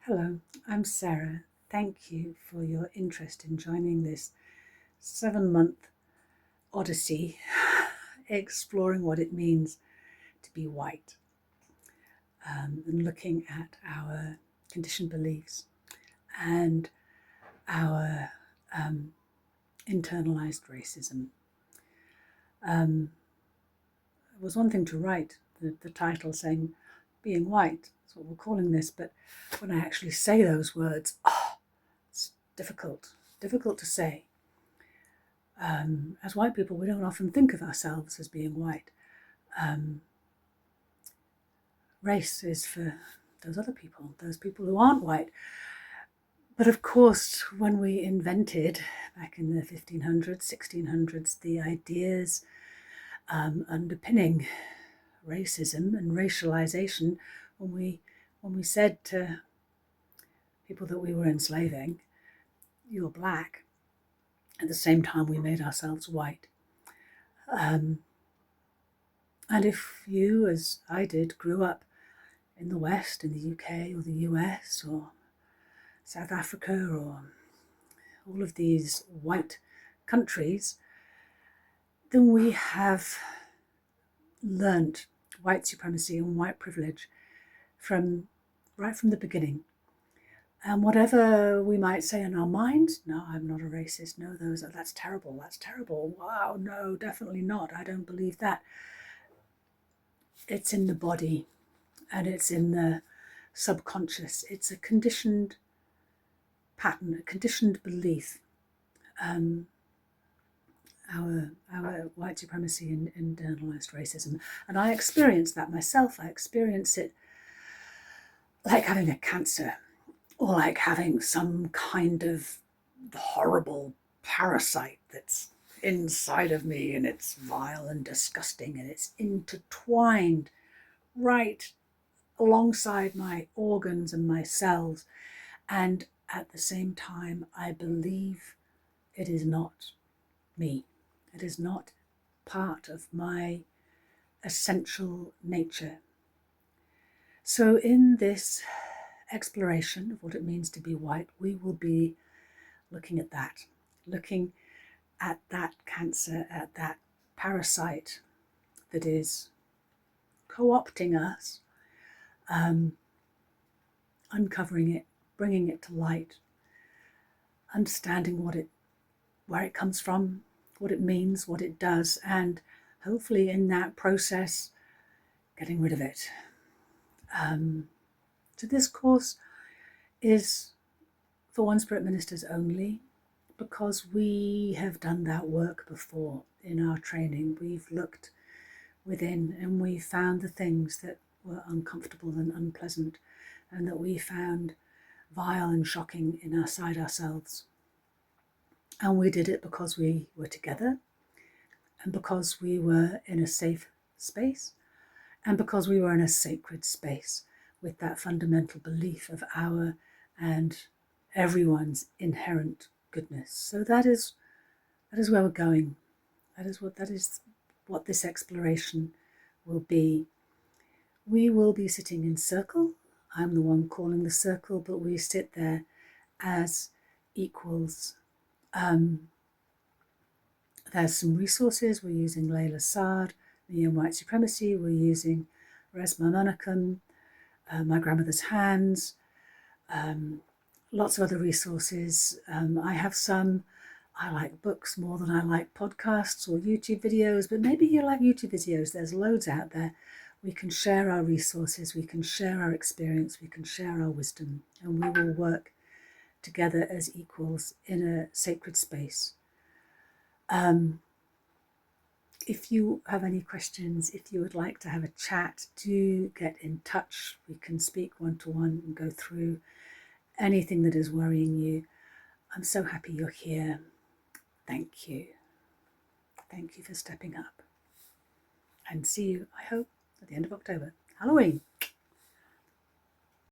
Hello, I'm Sarah. Thank you for your interest in joining this 7-month Odyssey exploring what it means to be white and looking at our conditioned beliefs and our internalized racism. It was one thing to write the title saying being white, that's what we're calling this, but when I actually say those words, it's difficult to say. As white people, we don't often think of ourselves as being white. Race is for those other people, those people who aren't white. But of course, when we invented, back in the 1500s, 1600s, the ideas underpinning racism and racialization, when we said to people that we were enslaving, you're black, at the same time we made ourselves white. And if you, as I did, grew up in the West, in the UK or the US or South Africa or all of these white countries, then we have learnt white supremacy and white privilege right from the beginning. And whatever we might say in our minds, no, I'm not a racist, no, that's terrible, wow, no, definitely not, I don't believe that. It's in the body and it's in the subconscious. It's a conditioned pattern, a conditioned belief. Our white supremacy and internalized racism. And I experienced that myself. I experienced it like having a cancer, or like having some kind of horrible parasite that's inside of me, and it's vile and disgusting, and it's intertwined right alongside my organs and my cells. And at the same time, I believe it is not me. It is not part of my essential nature. So in this exploration of what it means to be white, we will be looking at that cancer, at that parasite that is co-opting us, uncovering it, bringing it to light, understanding where it comes from, what it means, what it does, and hopefully in that process, getting rid of it. So this course is for OneSpirit ministers only, because we have done that work before in our training. We've looked within and we found the things that were uncomfortable and unpleasant, and that we found vile and shocking inside ourselves. And we did it because we were together, and because we were in a safe space, and because we were in a sacred space with that fundamental belief of our and everyone's inherent goodness. So that is where we're going. That is what this exploration will be. We will be sitting in circle. I'm the one calling the circle, but we sit there as equals. There's some resources. We're using Layla, Saad, Me and White Supremacy. We're using Resmaa Menakem, My Grandmother's Hands, lots of other resources. I have some. I like books more than I like podcasts or YouTube videos, but maybe you like YouTube videos. There's loads out there. We can share our resources, we can share our experience, we can share our wisdom, and we will work together as equals in a sacred space. If you have any questions, if you would like to have a chat, do get in touch. We can speak one-to-one and go through anything that is worrying you. I'm so happy you're here. Thank you. Thank you for stepping up. And see you, I hope, at the end of October. Halloween.